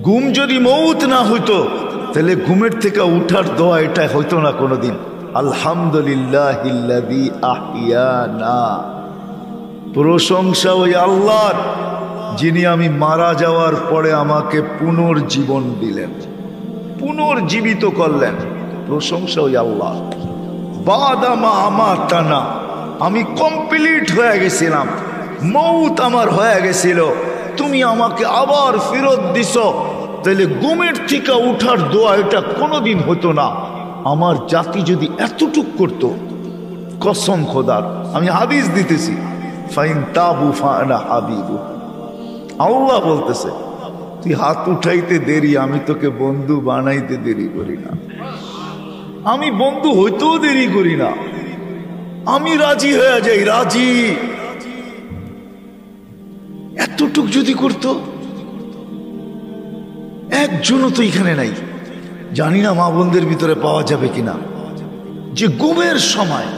ঘুম যদি মৌত না হইতো তাহলে ঘুমের থেকে উঠার দোয়া এটা হইতো না কোনোদিন। আলহামদুলিল্লাহিল্লাযী আহিয়ানা, প্রশংসা ওই আল্লাহর যিনি আমি মারা যাওয়ার পরে আমাকে পুনর্জীবন দিলেন, পুনর্জীবিত করলেন। প্রশংসা ওই আল্লাহ। বাদা মা আমাতানা, আমি কমপ্লিট হয়ে গেছিলাম, মৌত আমার হয়ে গেছিল, তুমি আমাকে আবার ফেরত দিছ, তাহলে ঘুমের থেকে উঠার দোয়া এটা কোনোদিন হতো না। আমার জাতি যদি এতটুক করতো, কসম খোদার, আমি হাদিস দিতেছি, ফাইন তাবু ফানা হাবিবু, আল্লাহ বলতেছে তুই হাত উঠাইতে দেরি, আমি তোকে বন্ধু বানাইতে দেরি করি না, আমি বন্ধু হইতেও দেরি করি না, আমি রাজি হয়ে যাই, রাজি। এতটুক যদি করতো, একজনও তো এখানে নাই, জানি না মা বোনদের ভিতরে পাওয়া যাবে কিনা, যে ঘুমের সময়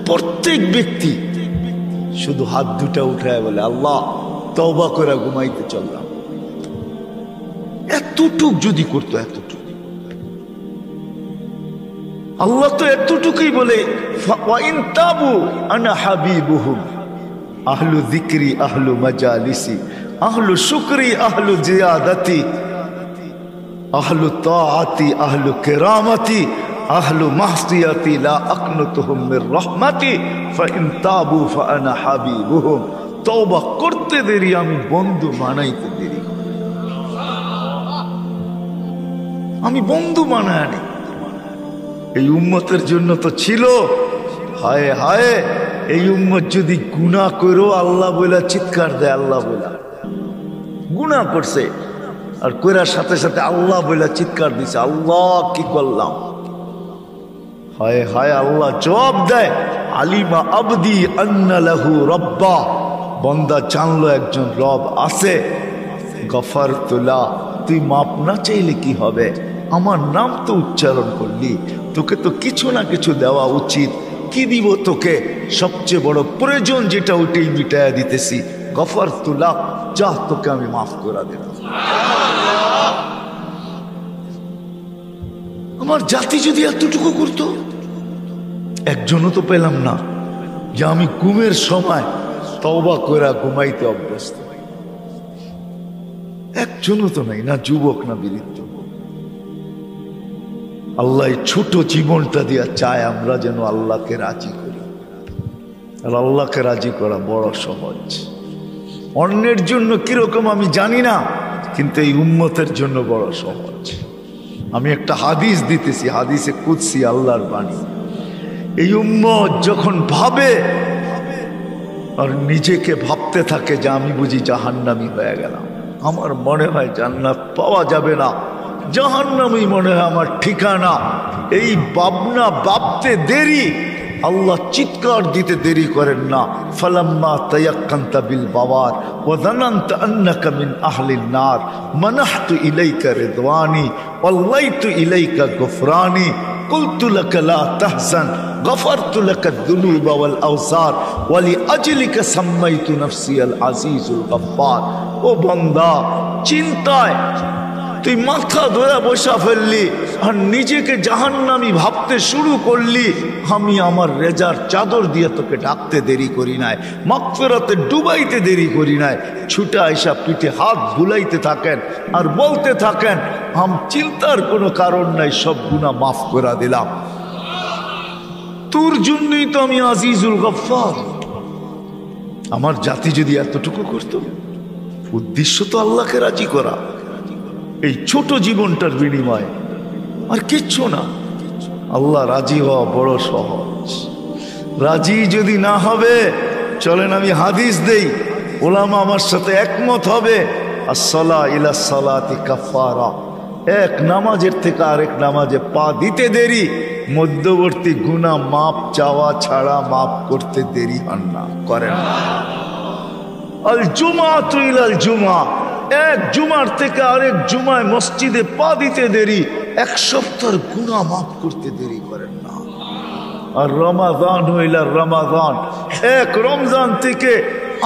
প্রত্যেক ব্যক্তি শুধু হাত দুটা উঠায় বলে আল্লাহ তওবা করে ঘুমাইতে চললাম। এতটুক যদি করতো, এতটুক। আল্লাহ তো এতটুকুই বলে ওয়াইন তাবু আনা হাবিবুহুম, আহলু যিকরি আহলু মাজালিসি আহলু শুকরি আহলু জিয়াদাতি আহলু তাআতি আহলু কিরামাতি আহলু মাহসিয়াতি লা আকনুতুহুম মির রাহমাতি ফাইন তাবু ফাআনা হাবিবুহুম। তওবা করতে দেরি, আমি বন্ধু বানাইতে দেরি, আমি বন্ধু বানায় আনি। এই উম্মতের জন্য তো ছিল, হায় হায় এই উম্মত যদি গুনাহ করো আল্লাহ বইলা চিৎকার দেয়, আল্লাহ বইলা গুনাহ করছে আর কইরার সাথে সাথে আল্লাহ বইলা চিৎকার দিছে, আল্লাহ কি করলাম, হায় হায় আল্লাহ জবাব দেয়, আলিমা আবদি আন্না লাহু রব্বা, বন্দা জানলো একজন রব আছে, গফারতু লা, তুই মাপ না চাইলে কি হবে, আমার নাম তো উচ্চারণ করলি, তোকে তো কিছু না কিছু দেওয়া উচিত, কি দিব তোকে, সবচেয়ে বড় প্রয়োজন যেটা ওইটাই মিটায়া দিতেছি, গফারতু লা, যা তোকে আমি মাফ করে দিলাম। আমার জাতি যদি এতটুকু করতো, একজনও তো পেলাম না যে আমি ঘুমের সময় তওবা করে ঘুমাইতে অভ্যস্ত, একজনও তো নাই, না যুবক না বৃদ্ধ। আল্লাহ ছোট জীবনটা দিয়া চায় আমরা যেন আল্লাহকে রাজি করি, আর আল্লাহকে রাজি করা বড় সহজ। অন্যের জন্য কিরকম আমি জানি না, কিন্তু এই উম্মতের জন্য বড় সহজ। আমি একটা হাদিস দিতেছি, হাদিসে কুদসি, আল্লাহর বাণী। এই উম্মত যখন ভাবে আর নিজেকে ভাবতে থাকে যে আমি বুঝি জাহান্নামী হয়ে গেলাম, আমার মনে হয় জান্নাত পাওয়া যাবে না, জাহান্নামই মনে হয় আমার ঠিকানা, এই ভাবনা ভাবতে দেরি, আল্লাহ চিৎকার দিতে দেরি করেন না, ফালাম্মা তায়াক্কানতা বিল বাওয়ার ওয়া যানানতা আন্নাকা মিন আহলিন নার মানাহতু ইলাইকা রিদওয়ানি ওয়াল্লাইতু ইলাইকা গুফরানি কুলতু লাকা লা তাহজান গফারতু লাকা যুনুবা ওয়াল আওসার ওয়া লিআজলিকা সাম্মাইতু নাফসি আল আজিজুল গফফার। ও বান্দা, চিন্তায় তুই মাথা ধরে বসা ফেললি আর নিজেকে জাহান্নামী ভাবতে শুরু করলি, আমি আমার রেজার চাদর দিয়ে তোকে ডাকতে দেরি করি নাই, মাগফিরাতে ডুবাইতে দেরি করি নাই। ছুটে আইসা পিঠে হাত বুলাইতে থাকেন আর বলতে থাকেন চিন্তার কোনো কারণ নাই, সব গুনাহ মাফ করে দিলাম, তোর জন্যই তো আমি আজিজুল গফফার। আমার জাতি যদি এতটুকু করত, উদ্দেশ্য তো আল্লাহকে রাজি করা, এই ছোট জীবনটার বিনিময়ে আর কিচ্ছু না। আল্লাহ রাজি হওয়া বড় সহজ। রাজি যদি না হবে, চলেন আমি হাদিস দেই, ওলামা আমার সাথে একমত হবে, আসসালা ইলা সালাতি কাফারা, এক নামাজের থেকে আরেক নামাজে পা দিতে দেরি, মধ্যবর্তী গুনাহ মাপ চাওয়া ছাড়া মাপ করতে দেরি হন না, করেন না। আল জুমাতু ইলাল জুমা, এক জুমার থেকে আরেক জুমায় মসজিদে পা দিতে দেরি, এক সপ্তাহের গুনাহ মাফ করতে দেরি করেন না। আর রমাদান হইলা রমাদান, এক রমজান থেকে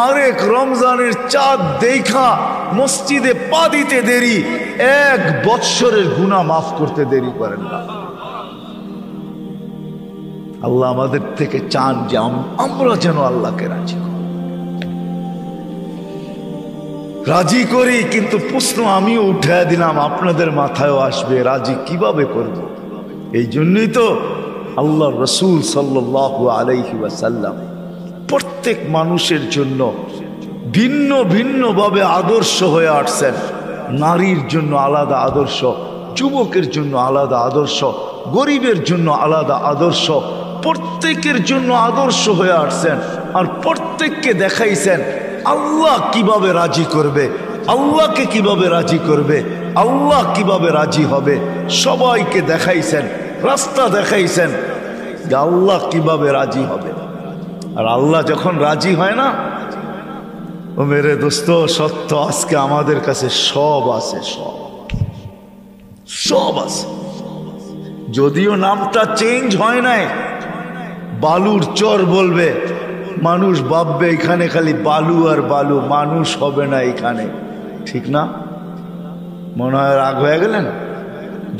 আরেক রমজানের চাঁদ দেখা মসজিদে পা দিতে দেরি, 1 বৎসরের গুনাহ মাফ করতে দেরি করেন না। আল্লাহ আমাদের থেকে চান যে আমরা যেন আল্লাহকে রাজি করি। কিন্তু প্রশ্ন আমিও উঠায় দিলাম, আপনাদের মাথায়ও আসবে, রাজি কিভাবে করব? এই জন্যই তো আল্লাহ রসুল সাল্লাল্লাহু আলাইহি ওয়াসাল্লাম প্রত্যেক মানুষের জন্য ভিন্ন ভিন্ন ভাবে আদর্শ হয়ে আসছেন। নারীর জন্য আলাদা আদর্শ, যুবকের জন্য আলাদা আদর্শ, গরিবের জন্য আলাদা আদর্শ, প্রত্যেকের জন্য আদর্শ হয়ে আসছেন। আর প্রত্যেককে দেখাইছেন আল্লাহ কিভাবে রাজি করবে, আল্লাহকে কিভাবে রাজি করবে, আল্লাহ কিভাবে রাজি হবে। সবাইকে দেখাইছেন, রাস্তা দেখাইছেন যে আল্লাহ কিভাবে রাজি হবে। আর আল্লাহ যখন রাজি হয় না, ও মেরে দোস্ত সত্য, আজকে আমাদের কাছে সব আছে, সব আছে। যদিও নামটা চেঞ্জ হয় নাই, বালুর চর বলবে, মানুষ ভাববে এখানে খালি বালু আর বালু, মানুষ হবে না এখানে, ঠিক না? মনে হয় রাগ হয়ে গেলেন?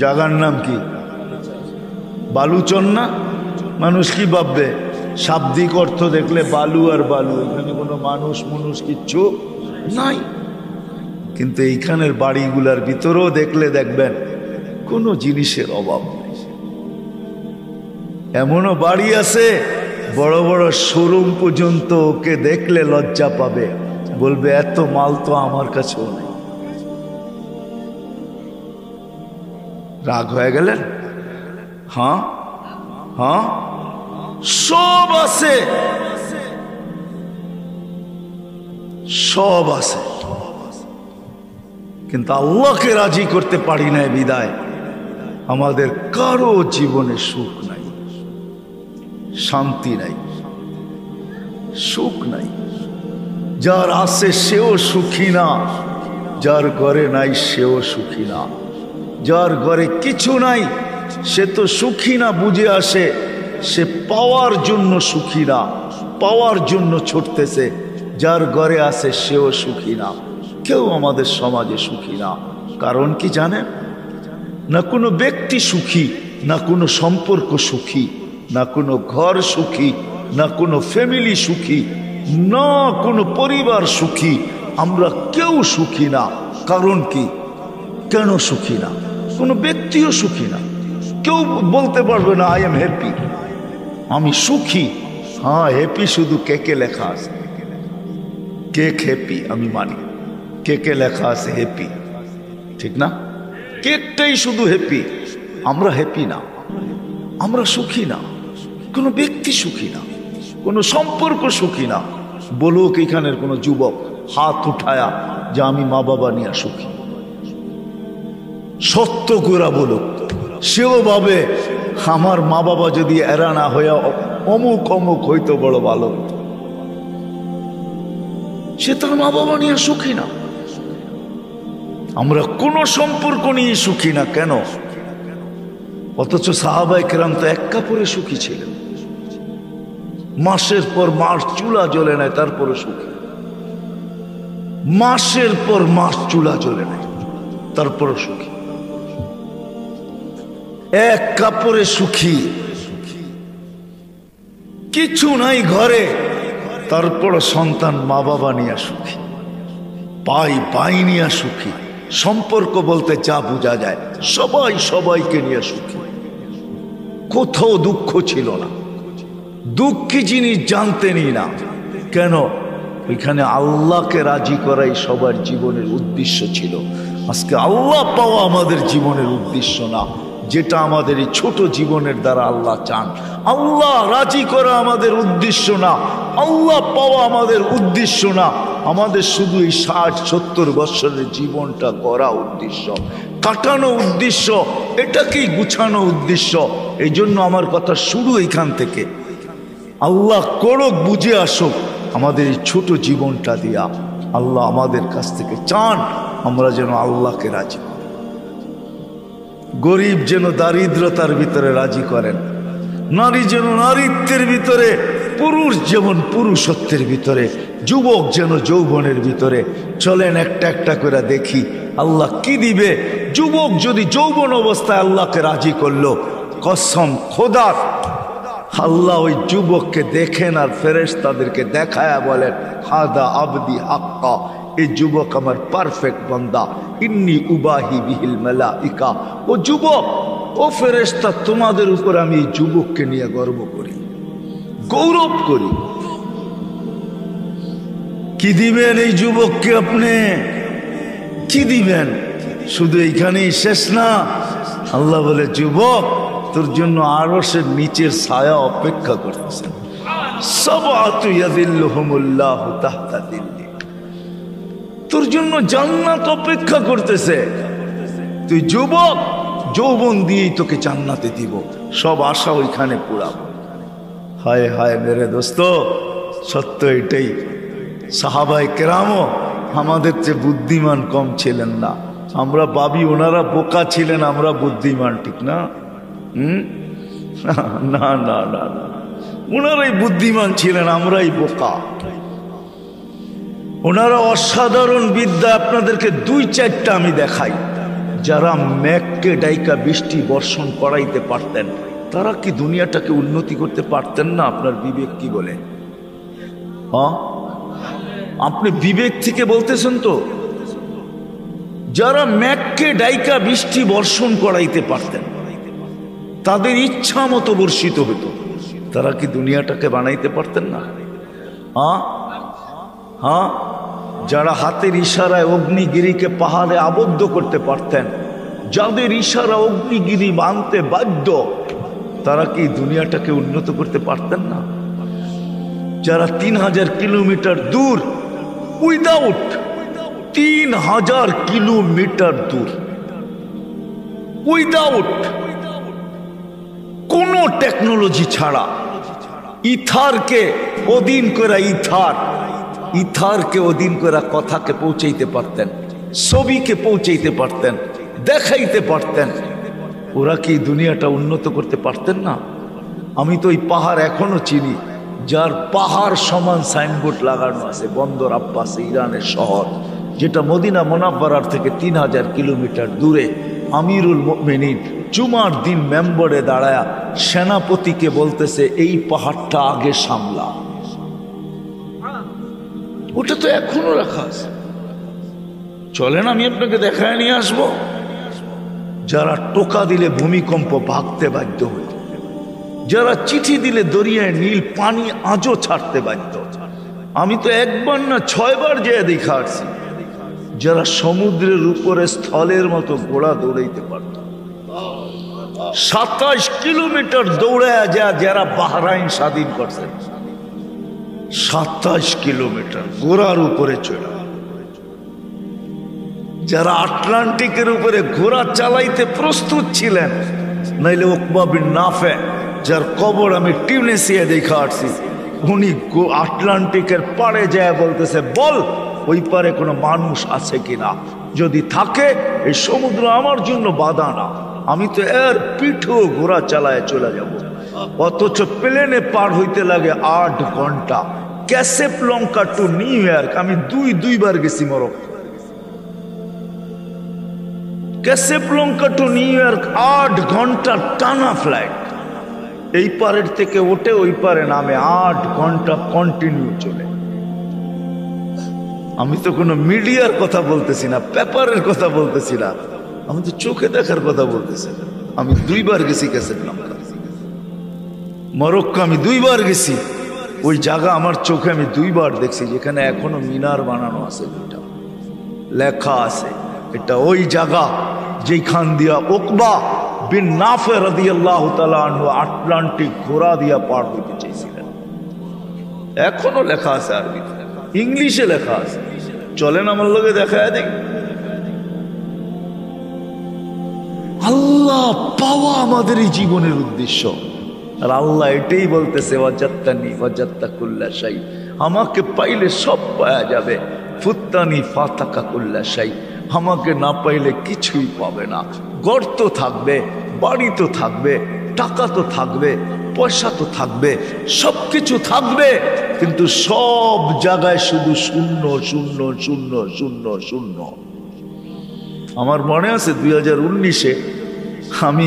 জায়গার নাম কি? বালুচর না? মানুষ কি ভাববে? শাব্দিক অর্থ দেখলে বালু আর বালু, এখানে কোনো মানুষ কিচ্ছু নাই। কিন্তু এইখানের বাড়িগুলার ভিতরেও দেখলে দেখবেন কোনো জিনিসের অভাব নেই। এমনও বাড়ি আছে বড় বড় শোরুম পর্যন্ত, ওকে দেখলে লজ্জা পাবে, বলবে এত মাল তো আমার কাছেও নেই। রাগ হয়ে গেলেন? হ্যাঁ হ্যাঁ, সব আছে, সব আছে, কিন্তু আল্লাহকে রাজি করতে পারি না বিদায় আমাদের কারো জীবনে সুখ নাই, শান্তি নাই, সুখ নাই। যার আছে সেও সুখী না, যার ঘরে নাই সেও সুখী না। যার ঘরে কিছু নাই সে তো সুখী না বুঝে আসে, সে পাওয়ার জন্য সুখী না, পাওয়ার জন্য ছুটতেছে। যার ঘরে আছে সেও সুখী না। কেউ আমাদের সমাজে সুখী না। কারণ কি জানেন? না কোনো ব্যক্তি সুখী, না কোনো সম্পর্ক সুখী, না কোনো ঘর সুখী, না কোনো ফ্যামিলি সুখী, না কোনো পরিবার সুখী। আমরা কেউ সুখী না। কারণ কি? কেন সুখী না? কোনো ব্যক্তিও সুখী না। কেউ বলতে পারবে না আই এম হ্যাপি, আমি সুখী। হ্যাঁ, হ্যাপি শুধু কেকে লেখা আছে, কেক হ্যাপি আমি মানি, কেকে লেখা আছে হ্যাপি, ঠিক না? কেকটাই শুধু হ্যাপি, আমরা হ্যাপি না, আমরা সুখী না। কোনো ব্যক্তি সুখী না, কোনো সম্পর্ক সুখী না। বলুক এখানের কোনো যুবক হাত উঠায়া যে আমি মা বাবা নিয়ে সুখী, সত্য করে বলুক। সেও ভাবে আমার মা বাবা যদি এরা না হইয়া অমুক অমুক হইতো বড় ভালো হইতো। সে তার মা বাবা নিয়ে সুখী না। আমরা কোনো সম্পর্ক নিয়ে সুখী না। কেন? অথচ সাহাবায়ে কেরাম তো এক কাপড়ে সুখী ছিলেন। মাসের পর মাস চুলা জ্বলে নাই, তারপরে সুখী। মাসের পর মাস চুলা জ্বলে নাই, তারপরে সুখী। এক কাপড়ে সুখী, কিছু নাই ঘরে, তারপর সন্তান মা বাবা নিয়ে সুখী, পাই নিয়ে সুখী। সম্পর্ক বলতে যা বোঝা যায়, সবাই সবাইকে নিয়ে সুখী। কোথাও দুঃখ ছিল না, দুঃখী জিনিস জানতেনই না। কেন? ওইখানে আল্লাহকে রাজি করাই সবার জীবনের উদ্দেশ্য ছিল। আজকে আল্লাহ পাওয়া আমাদের জীবনের উদ্দেশ্য না, যেটা আমাদের এই ছোট জীবনের দ্বারা আল্লাহ চান। আল্লাহ রাজি করা আমাদের উদ্দেশ্য না, আল্লাহ পাওয়া আমাদের উদ্দেশ্য না। আমাদের শুধু এই 60-70 বছরের জীবনটা গড়া উদ্দেশ্য, কাটানো উদ্দেশ্য, এটাকেই গুছানো উদ্দেশ্য। এই জন্য আমার কথা শুরু এখান থেকে। আল্লাহ করুক, বুঝে আসুক আমাদের এই ছোট জীবনটা দিয়া। আল্লাহ আমাদের কাছ থেকে চান আমরা যেন আল্লাহকে রাজি করি। গরিব যেন দারিদ্রতার ভিতরে রাজি করেন, নারী যেন নারীত্বের ভিতরে, পুরুষ যেমন পুরুষত্বের ভিতরে, যুবক যেন যৌবনের ভিতরে। চলেন একটা একটা করে দেখি আল্লাহ কি দিবে। যুবক যদি যৌবন অবস্থায় আল্লাহকে রাজি করলো, কসম খোদার, আল্লাহ ওই যুবককে দেখেন আর ফেরেশতাদেরকে দেখায়া বলেন, হাদা আবদি হাক্কা, এই যুবক আমার পারফেক্ট বান্দা, ইন্নী উবাহি বিহিল মালাইকা। ও যুবক, ও ফেরেশতা, তোমাদের উপর আমি এই যুবককে নিয়ে গর্ব করি, গৌরব করি। কি দিবেন এই যুবককে আপনি? কি দিবেন? শুধু এইখানেই শেষ না। আল্লাহ বলে, যুবক, তোর জন্য আরশের নিচের ছায়া অপেক্ষা করতেছেন। সাবআতু ইয়াযিল্লুহুমুল্লাহু তাহতা যিল্লি, তোর জন্য জান্নাত অপেক্ষা করতেছে। তুই যুবক, যৌবন দিয়েই তোকে জান্নাতে দিব, সব আশা ওইখানে পুরাবো। হায় হায় মেরে দোস্ত, সত্য এটাই। সাহাবায়ে কেরামও আমাদের চেয়ে বুদ্ধিমান কম ছিলেন না। আমরা ভাবি ওনারা বোকা ছিলেন, আমরা বুদ্ধিমান, ঠিক না? না না না না, ওনারাই বুদ্ধিমান ছিলেন, আমরাই বোকা। ওনারা অসাধারণ বিদ্যা। আপনাদেরকে দুই চারটা আমি দেখাই। যারা মেঘকে ডাইকা বৃষ্টি বর্ষণ করাইতে পারতেন, তারা কি দুনিয়াটাকে উন্নতি করতে পারতেন না? আপনার বিবেক কি বলে? হ্যাঁ, আপনি বিবেক থেকে বলতেছেন তো? যারা মেঘকে ডাইকা বৃষ্টি বর্ষণ করাইতে পারতেন, তাদের ইচ্ছা মতো বর্ষিত হতো, তারা কি দুনিয়াটাকে বানাইতে পারতেন না? হ্যাঁ হ্যাঁ, যারা হাতের ইশারায় অগ্নিগিরিকে পাহাড়ে আবদ্ধ করতে পারতেন, যাদের ইশারা অগ্নিগিরি বানতে বাধ্য, তারা কি দুনিয়াটাকে উন্নত করতে পারতেন না? যারা 3000 কিলোমিটার দূর, উইদাউট 3000 কিলোমিটার দূর, উইদাউট কোনো টেকনোলজি ছাড়া, ইথারকে অধীন করে, ইথারকে অধীন করে কথাকে পৌঁছাইতে পারতেন, ছবিকে পৌঁছাইতে পারতেন, দেখাইতে পারতেন, ওরা কি দুনিয়াটা উন্নত করতে পারতেন না? আমি তো ওই পাহাড় এখনো চিনি, যার পাহাড় সমান সাইনবোর্ড লাগানো আছে, বন্দর আব্বাস, ইরানের শহর, যেটা মদিনা মুনাব্বারার থেকে 3000 কিলোমিটার দূরে। আমিরুল মুমিনিন জুমার দিন মেম্বরে দাঁড়ায়া সেনাপতিকে বলতেছে, এই পাহাড়টা আগে সামলা। ওটা তো এখনো রাখা আছে। চলেন আমি আপনাকে দেখায় নিয়ে আসবো। যারা টোকা দিলে ভূমিকম্প ভাগতে বাধ্য হইত, যারা চিঠি দিলে দরিয়ায় নীল পানি আজও ছাড়তে বাধ্য। আমি তো একবার না 6 বার যেয়ে দেখা আসছি। যারা সমুদ্রের উপরে স্থলের মতো ঘোড়া দৌড়াইতে পারত, 27 কিলোমিটার দৌড়ায় যারা বাহরাইন স্বাধীন করছেন, 27 কিলোমিটার ঘোড়ার উপরে চড়া। যারা আটলান্টিকের উপরে ঘোড়া চালাইতে প্রস্তুত ছিলেন, নাইলে উকবা বিন নাফে, যার কবর আমি টিউনিসিয়া দেখা আসছি, উনি আটলান্টিকের পাড়ে যায় বলতেছে, বল ওই পারে কোনো মানুষ আছে কিনা, যদি থাকে এই সমুদ্র আমার জন্য বাধা না, আমি তো এর পিঠেও ঘোড়া চালায় চলে যাব। অথচ প্লেনে পার হইতে লাগে 8 ঘন্টা। ক্যাসেবলঙ্কা টু নিউ ইয়র্ক আমি দুইবার গেছি। মরক্কো, ক্যাসেবলঙ্কা টু নিউ ইয়র্ক 8 ঘন্টা টানা ফ্লাইট। এই পারের থেকে ওঠে ওই পারে নামে, 8 ঘন্টা কন্টিনিউ চলে। আমি তো কোনো মিডিয়ার কথা বলতেছি না, পেপারের কথা বলতেছি না, আমি তো চোখে দেখার কথা বলতেছি। আমি 2 বার গেছি ক্যাসেবলঙ্কা, মরক্কো আমি 2 বার গেছি। ওই জায়গা আমার চোখে আমি 2 বার দেখছি, যেখানে এখনো মিনার বানানো আছে, 2টা লেখা আছে এটা ওই জায়গা যেখান দিয়া উকবা বিন নাফে রাদিয়াল্লাহু তাআলা আনহু আটলান্টিক ঘোড়া দিয়া পার হইতে চাইছিলেন। এখনো লেখা আছে, আরবিতে, ইংলিশে লেখা আছে। চলেন আমার লগে দেখায় দেখ। আল্লাহ পাওয়া আমাদের এই জীবনের উদ্দেশ্য। আর আল্লাহ এটাই বলতেছে, ওয়াজাত্তানি ওয়াজাত্তা কুল্লা শাই, আমাকে পাইলে সব পাওয়া যাবে। ফুত্তানি ফাতাকা কুল্লা শাই, আমাকে না পাইলে কিছুই পাবে না। গর্ত থাকবে, বাড়ি তো থাকবে, টাকা তো থাকবে, পয়সা তো থাকবে, সবকিছু থাকবে, কিন্তু সব জায়গায় শুধু শূন্য শূন্য শূন্য শূন্য শূন্য। আমার মনে আছে 2019-এ আমি